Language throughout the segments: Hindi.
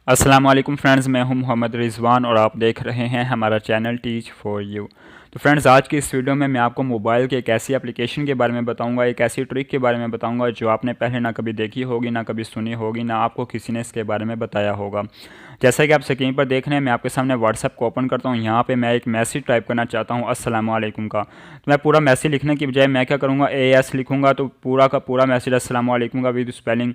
अस्सलाम वालेकुम फ्रेंड्स, मैं हूं मोहम्मद रिजवान और आप देख रहे हैं हमारा चैनल टीच फॉर यू। तो फ्रेंड्स, आज की इस वीडियो में मैं आपको मोबाइल के एक ऐसी एप्लीकेशन के बारे में बताऊंगा, एक ऐसी ट्रिक के बारे में बताऊंगा जो आपने पहले ना कभी देखी होगी, ना कभी सुनी होगी, ना आपको किसी ने इसके बारे में बताया होगा। जैसा कि आप स्क्रीन पर देख रहे हैं, मैं आपके सामने व्हाट्सएप को ओपन करता हूँ। यहाँ पर मैं एक मैसेज टाइप करना चाहता हूँ अस्सलाम वालेकुम का। तो मैं पूरा मैसेज लिखने की बजाय मैं क्या करूँगा, AS लिखूँगा तो पूरा का पूरा मैसेज अस्सलाम वालेकुम का विद स्पेलिंग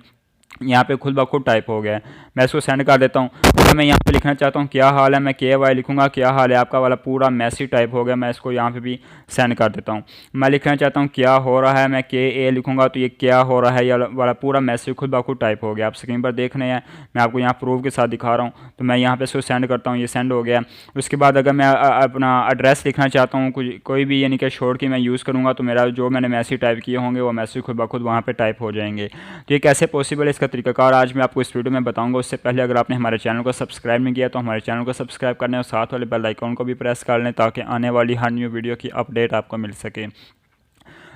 यहाँ पे खुद ब खुद टाइप हो गया है। मैं इसको सेंड कर देता हूँ। तो मैं यहाँ पे लिखना चाहता हूँ क्या हाल है, मैं KY लिखूँगा क्या हाल है आपका वाला पूरा मैसेज टाइप हो गया। मैं इसको यहाँ पे भी सेंड कर देता हूँ। मैं लिखना चाहता हूँ क्या हो रहा है, मैं KA लिखूँगा तो ये क्या हो रहा है ये वाला पूरा मैसेज खुद ब खुद टाइप हो गया। आप स्क्रीन पर देख रहे हैं, मैं आपको यहाँ प्रूफ के साथ दिखा रहा हूँ। तो मैं यहाँ पर इसको सेंड करता हूँ, ये सेंड हो गया। उसके बाद अगर मैं अपना एड्रेस लिखना चाहता हूँ, कोई भी यानी कि शॉर्ट की मैं यूज़ करूँगा तो मेरा जो मैंने मैसेज टाइप किए होंगे वो मैसेज खुद ब खुद वहाँ पर टाइप हो जाएंगे। तो ये कैसे पॉसिबल है, इसका तरीकाकार आज मैं आपको इस वीडियो में बताऊंगा। उससे पहले अगर आपने हमारे चैनल को सब्सक्राइब नहीं किया तो हमारे चैनल को सब्सक्राइब करने और साथ वाले बेल आइकॉन को भी प्रेस कर लें ताकि आने वाली हर न्यू वीडियो की अपडेट आपको मिल सके।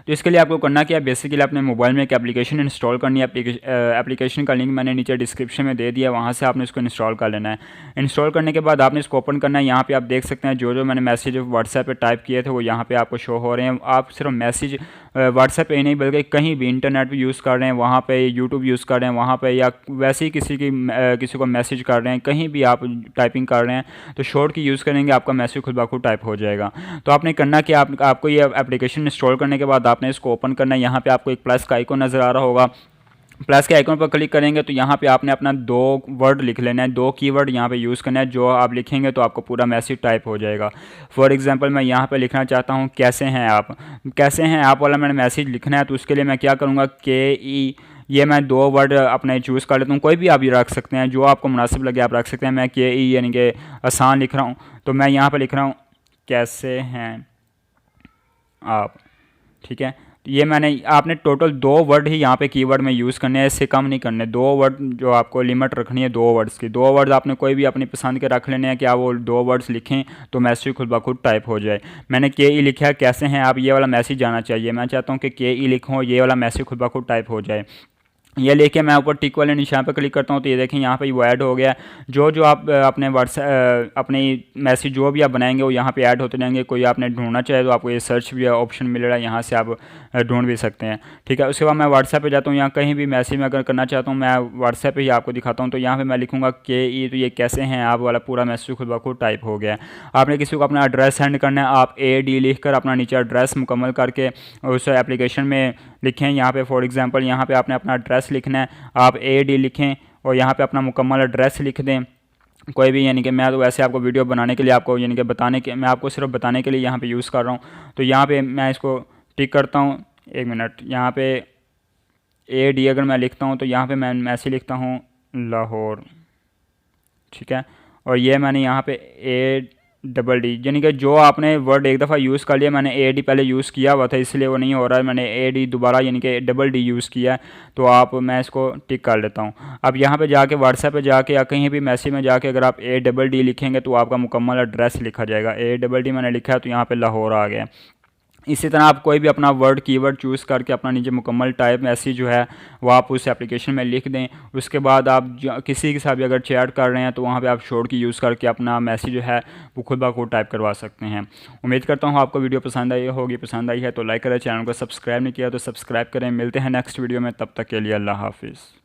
तो इसके लिए आपको करना क्या है, बेसिकली अपने मोबाइल में एक एप्लीकेशन इंस्टॉल करनी है। एप्लीकेशन का लिंक मैंने नीचे डिस्क्रिप्शन में दे दिया, वहाँ से आपने इसको इंस्टॉल कर लेना है। इंस्टॉल करने के बाद आपने इसको ओपन करना है। यहाँ पे आप देख सकते हैं जो मैंने मैसेज व्हाट्सएप पे टाइप किए थे वो यहाँ पे आपको शो हो रहे हैं। आप सिर्फ मैसेज व्हाट्सएप पे ही नहीं बल्कि कहीं भी इंटरनेट पर यूज़ कर रहे हैं, वहाँ पर यूट्यूब यूज़ कर रहे हैं वहाँ पर, या वैसे ही किसी को मैसेज कर रहे हैं, कहीं भी आप टाइपिंग कर रहे हैं तो शॉर्ट की यूज़ करेंगे, आपका मैसेज खुद ब खुद टाइप हो जाएगा। तो आपने करना कि आपको ये एप्लीकेशन इंस्टॉल करने के बाद आपने इसको ओपन करना है। यहाँ पे आपको एक प्लस का आइकॉन नज़र आ रहा होगा। प्लस के आइकॉन पर क्लिक करेंगे तो यहाँ पे आपने अपना 2 वर्ड लिख लेना है, 2 कीवर्ड यहाँ पे यूज़ करना है। जो आप लिखेंगे तो आपको पूरा मैसेज टाइप हो जाएगा। फॉर एग्जांपल मैं यहाँ पे लिखना चाहता हूँ कैसे हैं आप। कैसे हैं आप वाला मैंने मैसेज लिखना है, तो उसके लिए मैं क्या करूँगा, KE ये मैं 2 वर्ड अपने चूज़ कर लेता हूँ। कोई भी आप ये रख सकते हैं, जो आपको मुनासिब लगे आप रख सकते हैं। मैं KE यानी कि आसान लिख रहा हूँ, तो मैं यहाँ पर लिख रहा हूँ कैसे हैं आप। ठीक है, तो ये आपने टोटल 2 वर्ड ही यहाँ पे कीवर्ड में यूज़ करने हैं, इससे कम नहीं करने। 2 वर्ड जो आपको लिमिट रखनी है 2 वर्ड्स की। 2 वर्ड्स आपने कोई भी अपनी पसंद के रख लेने हैं कि आप वो 2 वर्ड्स लिखें तो मैसेज खुद ब खुद टाइप हो जाए। मैंने KE लिखा है कैसे हैं आप, ये वाला मैसेज जाना चाहिए। मैं चाहता हूँ कि KE लिखूँ, ये वाला मैसेज खुद ब खुद टाइप हो जाए। ये लेके मैं ऊपर टिक वाले निशान पर क्लिक करता हूँ तो ये देखें यहाँ पे वो ऐड हो गया। जो आप अपने व्हाट्सएप अपने मैसेज जो भी आप बनाएंगे वो यहाँ पे ऐड होते रहेंगे। कोई आपने ढूंढना चाहे तो आपको ये सर्च भी ऑप्शन मिल रहा है, यहाँ से आप ढूंढ भी सकते हैं। ठीक है, उसके बाद मैं व्हाट्सएप पे जाता हूँ। यहाँ कहीं भी मैसेज में अगर करना चाहता हूँ मैं व्हाट्सएप पे ही आपको दिखाता हूँ। तो यहाँ पर मैं लिखूँगा KE, तो ये कैसे हैं आप वाला पूरा मैसेज खुद ब खुद टाइप हो गया। आपने किसी को अपना एड्रेस सेंड करना है, आप AD लिख कर अपना नीचे एड्रेस मुकम्मल करके उस एप्लीकेशन में लिखें। यहाँ पे फॉर एग्जांपल यहाँ पे आपने अपना एड्रेस लिखना है, आप AD लिखें और यहाँ पे अपना मुकम्मल एड्रेस लिख दें कोई भी। यानी कि मैं तो वैसे आपको वीडियो बनाने के लिए आपको यानी कि मैं आपको सिर्फ बताने के लिए यहाँ पे यूज़ कर रहा हूँ। तो यहाँ पे मैं इसको टिक करता हूँ। 1 मिनट, यहाँ पे AD अगर मैं लिखता हूँ तो यहाँ पे मैं ऐसे लिखता हूँ लाहौर। ठीक है, और ये मैंने यहाँ पे ADD यानी कि जो आपने वर्ड एक दफ़ा यूज़ कर लिया, मैंने AD पहले यूज़ किया हुआ था इसलिए वो नहीं हो रहा है, मैंने AD दोबारा यानी कि DD यूज़ किया है। तो मैं इसको टिक कर लेता हूँ। अब यहाँ पे जाके व्हाट्सएप पे जाके या कहीं भी मैसेज में जाके अगर आप ADD लिखेंगे तो आपका मुकम्मल एड्रेस लिखा जाएगा। ADD मैंने लिखा है तो यहाँ पर लाहौर आ गया। इसी तरह आप कोई भी अपना वर्ड कीवर्ड चूज़ करके अपना नीचे मुकम्मल टाइप मैसेज जो है वो आप उस एप्लीकेशन में लिख दें। उसके बाद आप किसी के साथ भी अगर चैट कर रहे हैं तो वहाँ पे आप शॉर्ट की यूज़ करके अपना मैसेज जो है वो खुद ब खुद टाइप करवा सकते हैं। उम्मीद करता हूँ आपको वीडियो पसंद आई होगी। पसंद आई है तो लाइक करें, चैनल को सब्सक्राइब नहीं किया तो सब्सक्राइब करें। मिलते हैं नेक्स्ट वीडियो में, तब तक के लिए अल्लाह हाफिज़।